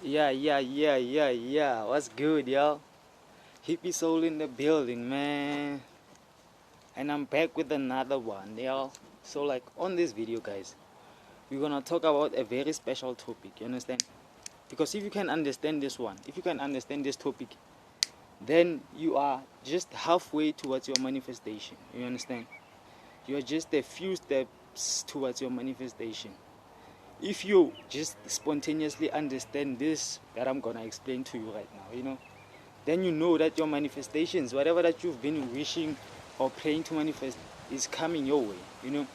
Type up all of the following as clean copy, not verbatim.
Yeah. What's good, y'all? Hippie soul in the building, man. And I'm back with another one, y'all. So, like, on this video, guys, we're gonna talk about a very special topic, you understand? Because if you can understand this one, if you can understand this topic, then you are just halfway towards your manifestation, you understand? You're just a few steps towards your manifestation. If you just spontaneously understand this that I'm gonna explain to you right now, then you know that your manifestations, whatever that you've been wishing or praying to manifest, is coming your way.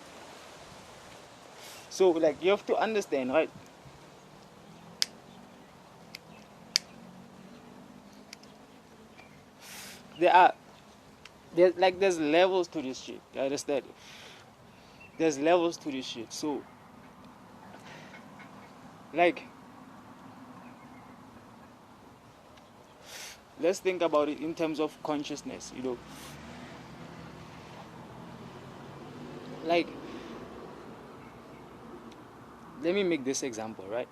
So, like, you have to understand, right? There's levels to this shit. You understand? There's levels to this shit. So, like, let's think about it in terms of consciousness. Like, let me make this example, right?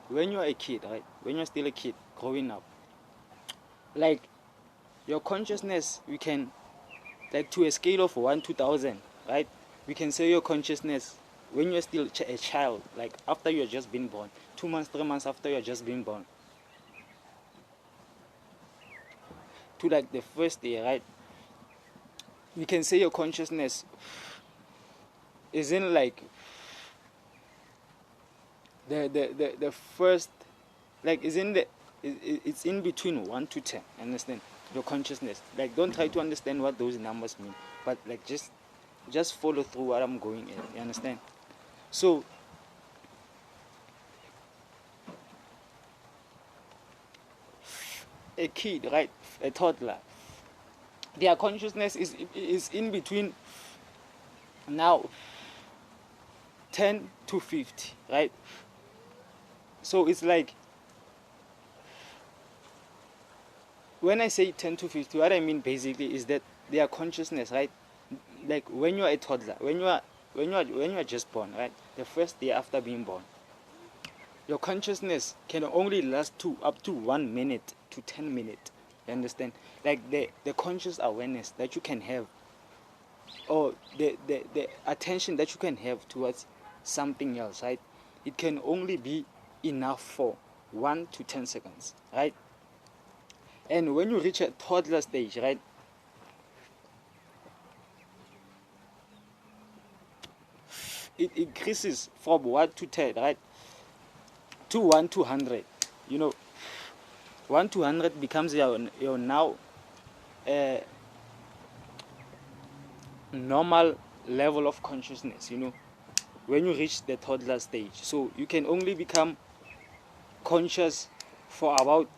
When you're a kid, right? When you're still a kid growing up, like, your consciousness, we can, like, to a scale of 1 to 1,000, right? We can say your consciousness when you're still a child, like after you're just been born, 2 months, 3 months after you're just been born, to like the first day, right? We can say your consciousness is in like the first, like, is in the, it's in between 1 to 10, understand? Your consciousness, like, don't try to understand what those numbers mean, but like just follow through what I'm going in, you understand? So a kid, right, a toddler, their consciousness is in between now 10 to 50, right? So it's like, when I say 10 to 50, what I mean basically is that their consciousness, right? Like, when you're a toddler, when you are just born, right? The first day after being born, your consciousness can only last up to 1 minute to 10 minutes. You understand? Like, the conscious awareness that you can have, or the attention that you can have towards something else, right? It can only be enough for 1 to 10 seconds, right? And when you reach a toddler stage, right, it increases from 1 to 10, right, to 1 to 100. 1 to 100 becomes your now normal level of consciousness, when you reach the toddler stage. So you can only become conscious for about,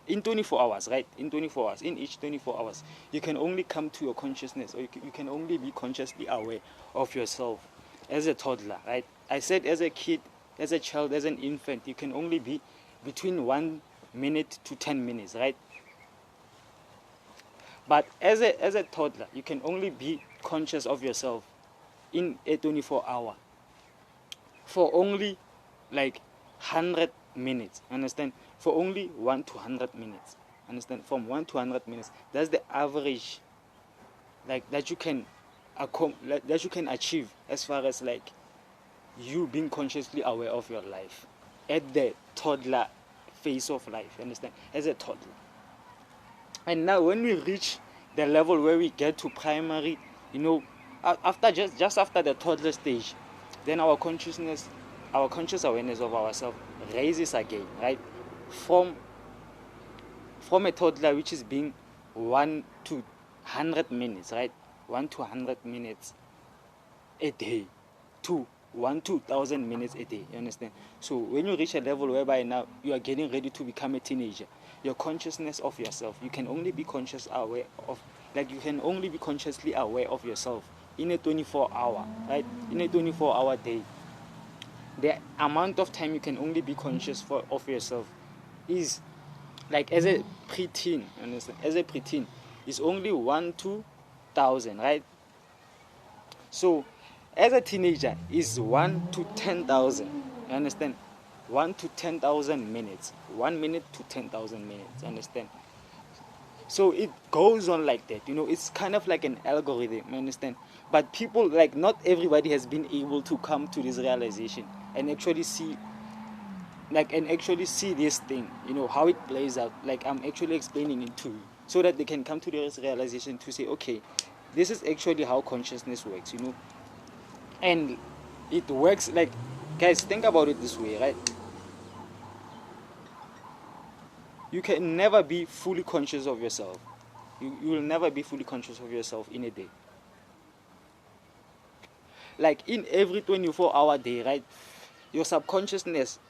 in 24 hours, right? In 24 hours, in each 24 hours, you can only come to your consciousness, or you can only be consciously aware of yourself as a toddler, right? I said as a kid, as a child, as an infant, you can only be between 1 minute to 10 minutes, right? But as a toddler, you can only be conscious of yourself in a 24-hour for only like 100 minutes, understand? For only 1 to 100 minutes, understand? From 1 to 100 minutes, that's the average, like, that you can achieve as far as, like, you being consciously aware of your life at the toddler phase of life, understand? As a toddler. And now when we reach the level where we get to primary, after just after the toddler stage, then our conscious awareness of ourselves raises again, right? From a toddler, which is being 1 to 100 minutes, right? 1 to 100 minutes a day, to 1 to 1,000 minutes a day, you understand? So when you reach a level whereby now you are getting ready to become a teenager, your consciousness of yourself, you can only be consciously aware of yourself in a 24-hour, right? In a 24-hour day. The amount of time you can only be conscious of yourself is, like, as a preteen, understand? As a preteen, is only 1 to 1,000, right? So as a teenager is 1 to 10,000, you understand? 1 to 10,000 minutes. 1 minute to 10,000 minutes. Understand? So it goes on like that. It's kind of like an algorithm. You understand? But people, like, not everybody has been able to come to this realization and actually see, this thing, how it plays out. Like, I'm actually explaining it to you so that they can come to this realization to say, okay, this is actually how consciousness works. And it works like, guys, think about it this way, right? You can never be fully conscious of yourself. You will never be fully conscious of yourself in a day. Like, in every 24-hour day, right, your subconsciousness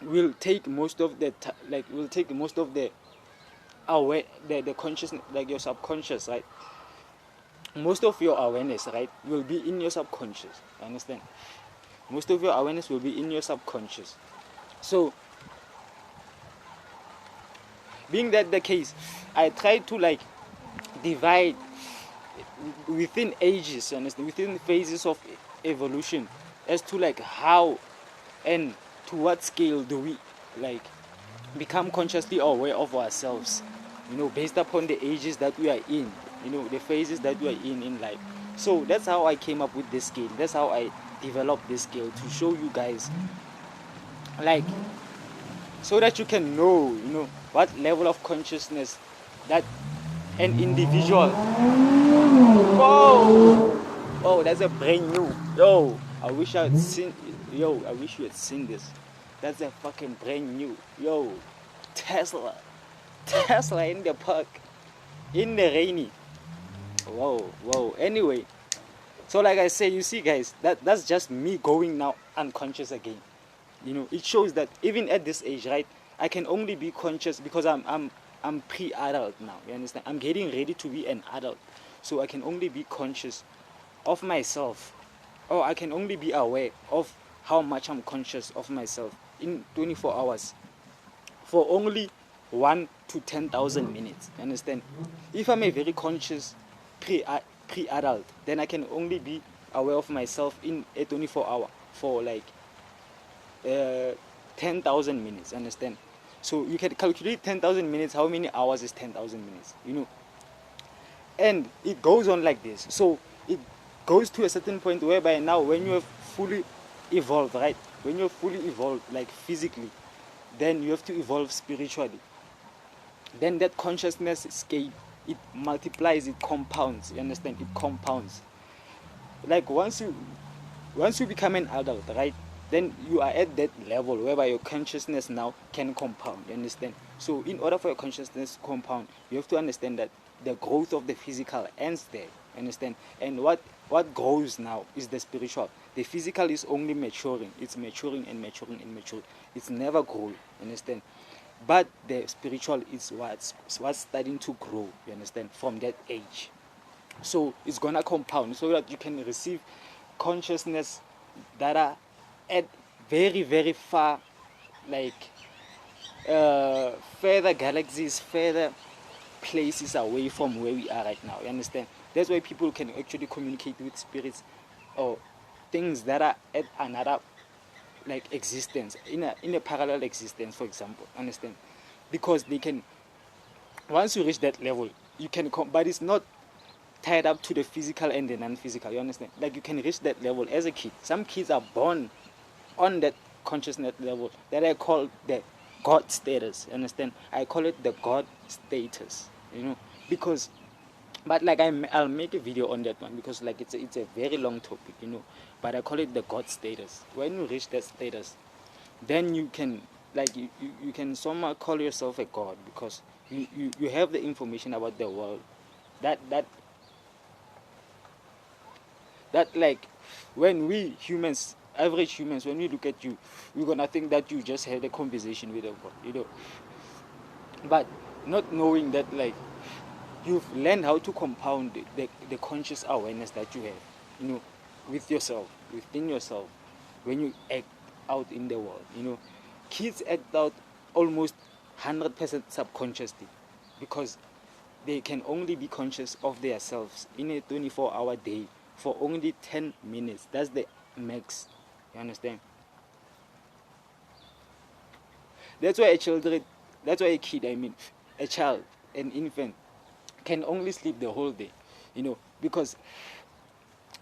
will take most of the aware, the consciousness, like your subconscious, right? Most of your awareness, right, will be in your subconscious. Understand? Most of your awareness will be in your subconscious. So, being that the case, I try to, like, divide within ages, understand, within phases of evolution, as to, like, how and to what scale do we, like, become consciously aware of ourselves, based upon the ages that we are in, the phases that we are in life. So that's how I came up with this scale. That's how I developed this scale, to show you guys, like, so that you can know, what level of consciousness that an individual. Whoa! Oh, that's a brand new. Yo, I wish I had seen. Yo, I wish you had seen this. That's a fucking brand new. Yo, Tesla. Tesla in the park. In the rainy. Whoa. Anyway, so like I say, you see, guys, that's just me going now unconscious again. It shows that even at this age, right, I can only be conscious because I'm pre-adult now. You understand? I'm getting ready to be an adult, so I can only be conscious of myself, or I can only be aware of how much I'm conscious of myself in 24 hours for only 1 to 10,000 minutes. You understand? If I'm a very conscious pre-adult, then I can only be aware of myself in a 24 hour for, like, 10,000 minutes. Understand? So you can calculate 10,000 minutes. How many hours is 10,000 minutes? And it goes on like this. So it goes to a certain point whereby now, when you have fully evolved, right? When you're fully evolved, like, physically, then you have to evolve spiritually. Then that consciousness scale, it multiplies, it compounds. You understand? It compounds. Like, once you become an adult, right, then you are at that level whereby your consciousness now can compound. You understand? So in order for your consciousness to compound, you have to understand that the growth of the physical ends there. You understand? And what grows now is the spiritual. The physical is only maturing. It's maturing and maturing and maturing. It's never growing. You understand? But the spiritual is what's starting to grow. You understand? From that age. So it's gonna compound so that you can receive consciousness that are at very, very far, like, further galaxies, further places away from where we are right now. You understand? That's why people can actually communicate with spirits or things that are at another, like, existence, in a parallel existence, for example. Understand? Because they can, once you reach that level, you can but it's not tied up to the physical and the non-physical. You understand? Like, you can reach that level as a kid. Some kids are born on that consciousness level that I call the God status. You understand? I call it the God status. Because, but, like, I'll make a video on that one, because, like, it's a very long topic. But I call it the God status. When you reach that status, then you can, like, you can somehow call yourself a god, because you have the information about the world that like, when we humans, average humans, when we look at you, we're gonna think that you just had a conversation with a god, but not knowing that, like, you've learned how to compound the conscious awareness that you have, with yourself, within yourself, when you act out in the world. Kids act out almost 100% subconsciously, because they can only be conscious of themselves in a 24-hour day for only 10 minutes. That's the max. You understand? That's why a kid, I mean, a child, an infant, can only sleep the whole day, because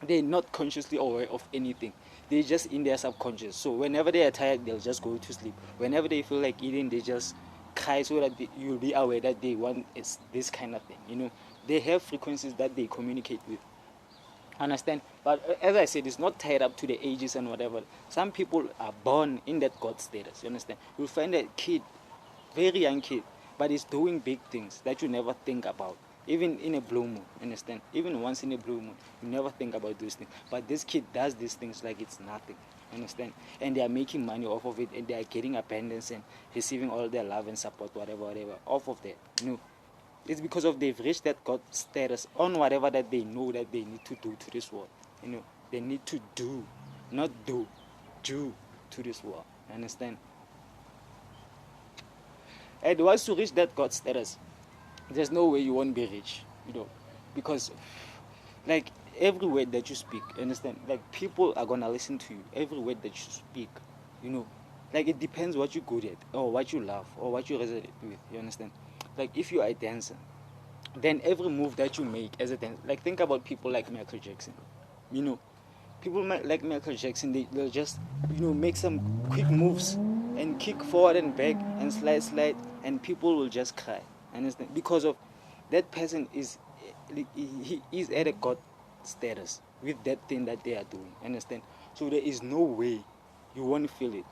they're not consciously aware of anything. They're just in their subconscious. So whenever they are tired, they'll just go to sleep. Whenever they feel like eating, they just cry so that you'll be aware that they want this kind of thing. They have frequencies that they communicate with. Understand? But as I said, it's not tied up to the ages and whatever. Some people are born in that God status. You understand? You'll find a kid, very young kid, but he's doing big things that you never think about. Even in a blue moon, understand? Even once in a blue moon, you never think about those things. But this kid does these things like it's nothing, understand? And they are making money off of it, and they are getting abundance and receiving all their love and support, whatever, off of that. It's because of they've reached that God status on whatever that they know that they need to do to this world. They need to do, not do to this world. Understand? And once you reach that God status, there's no way you won't be rich, because like every word that you speak, understand, like people are gonna listen to you, every word that you speak, like it depends what you're good at or what you love or what you resonate with, you understand? Like if you are a dancer, then every move that you make as a dancer, like think about people like Michael Jackson, people like Michael Jackson, they'll just make some quick moves and kick forward and back and slide, and people will just cry. Understand? Because of that person he is at a God status with that thing that they are doing. Understand? So there is no way you won't feel it.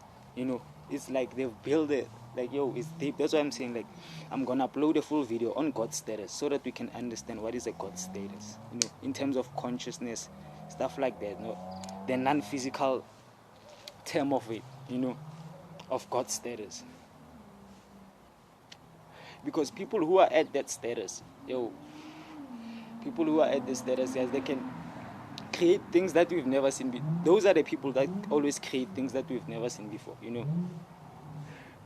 It's like they've built it. Like, it's deep. That's why I'm saying, like, I'm gonna upload a full video on God status so that we can understand what is a God status. In terms of consciousness, stuff like that. The non-physical term of it. Of God status. Because people who are at that status, guys, they can create things that we've never seen before. Those are the people that always create things that we've never seen before,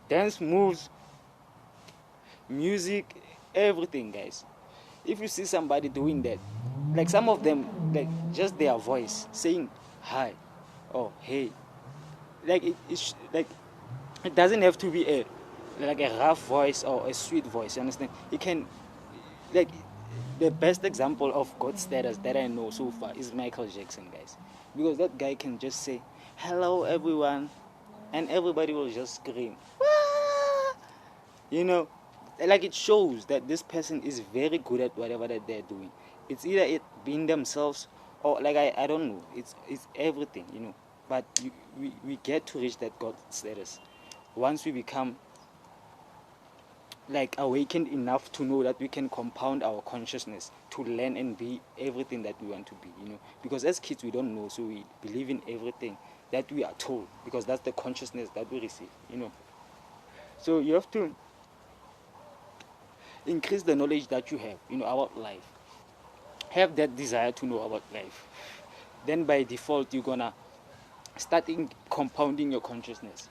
Dance moves, music, everything, guys. If you see somebody doing that, like some of them, like just their voice, saying hi or hey, like it doesn't have to be a rough voice or a sweet voice, you understand? It can, like, the best example of God status that I know so far is Michael Jackson, guys, because that guy can just say hello everyone and everybody will just scream. Like it shows that this person is very good at whatever that they're doing. It's either it being themselves or like I don't know, it's everything, but we get to reach that God status once we become like awakened enough to know that we can compound our consciousness to learn and be everything that we want to be, because as kids we don't know, so we believe in everything that we are told because that's the consciousness that we receive, so you have to increase the knowledge that you have, about life. Have that desire to know about life. Then by default you're gonna start compounding your consciousness,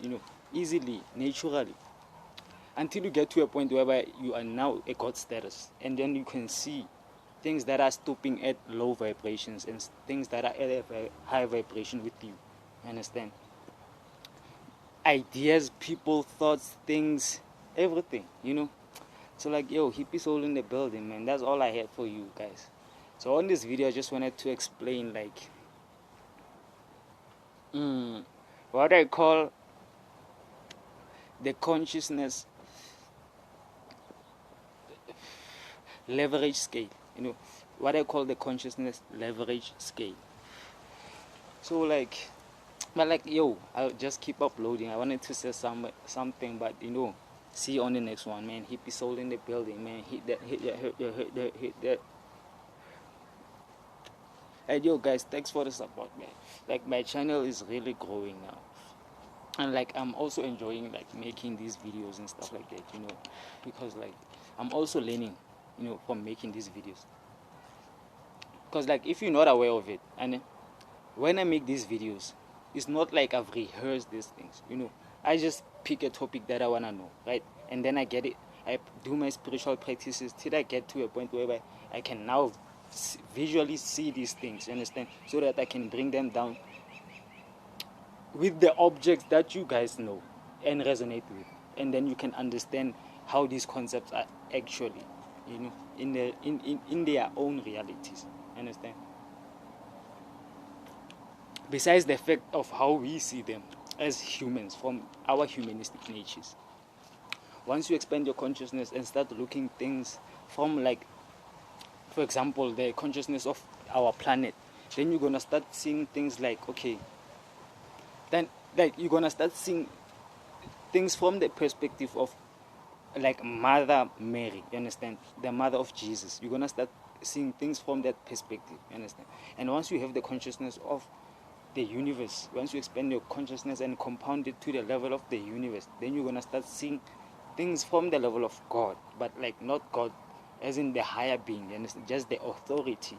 easily, naturally, until you get to a point whereby you are now a God status, and then you can see things that are stopping at low vibrations and things that are at a high vibration with you. Understand? Ideas, people, thoughts, things, everything, So like, hippie soul in the building, man. That's all I had for you guys. So on this video, I just wanted to explain like what I call the consciousness leverage scale. What I call the consciousness leverage scale. So like, but like, I'll just keep uploading. I wanted to say something, but see you on the next one, man. Hippie soul in the building, man. Hit that. And guys, thanks for the support, man. Like, my channel is really growing now, and like I'm also enjoying like making these videos and stuff like that, because like I'm also learning, from making these videos. Because like if you're not aware of it, and when I make these videos, it's not like I've rehearsed these things, I just pick a topic that I wanna know, right? And then I get it. I do my spiritual practices till I get to a point where I can now visually see these things, you understand? So that I can bring them down with the objects that you guys know and resonate with. and then you can understand how these concepts are actually, in their own realities. Understand? Besides the fact of how we see them as humans from our humanistic natures, once you expand your consciousness and start looking things from, like, for example, the consciousness of our planet, then you're gonna start seeing things like, okay, then like you're gonna start seeing things from the perspective of, like, Mother Mary, you understand, the mother of Jesus. You're gonna start seeing things from that perspective, you understand. And once you have the consciousness of the universe, once you expand your consciousness and compound it to the level of the universe, then you're gonna start seeing things from the level of God, but like not God as in the higher being, you understand? Just the authority,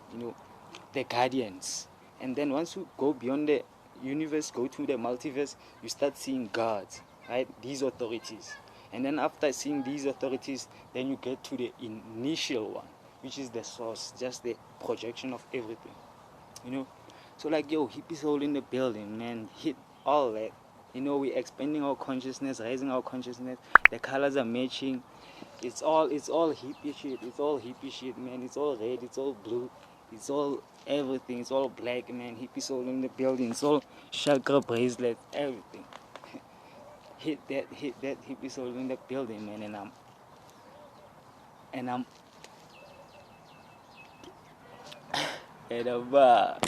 the guardians. And then once you go beyond the universe, go to the multiverse, you start seeing gods, right? These authorities. And then after seeing these authorities, then you get to the initial one, which is the source, just the projection of everything, So like, hippie soul in the building, man, hit all that. We're expanding our consciousness, raising our consciousness. The colors are matching. It's all hippie shit. It's all hippie shit, man. It's all red. It's all blue. It's all everything. It's all black, man. Hippie soul in the building. It's all chakra bracelets, everything. hit that hippie soul in the building, man. And I'm at a bar.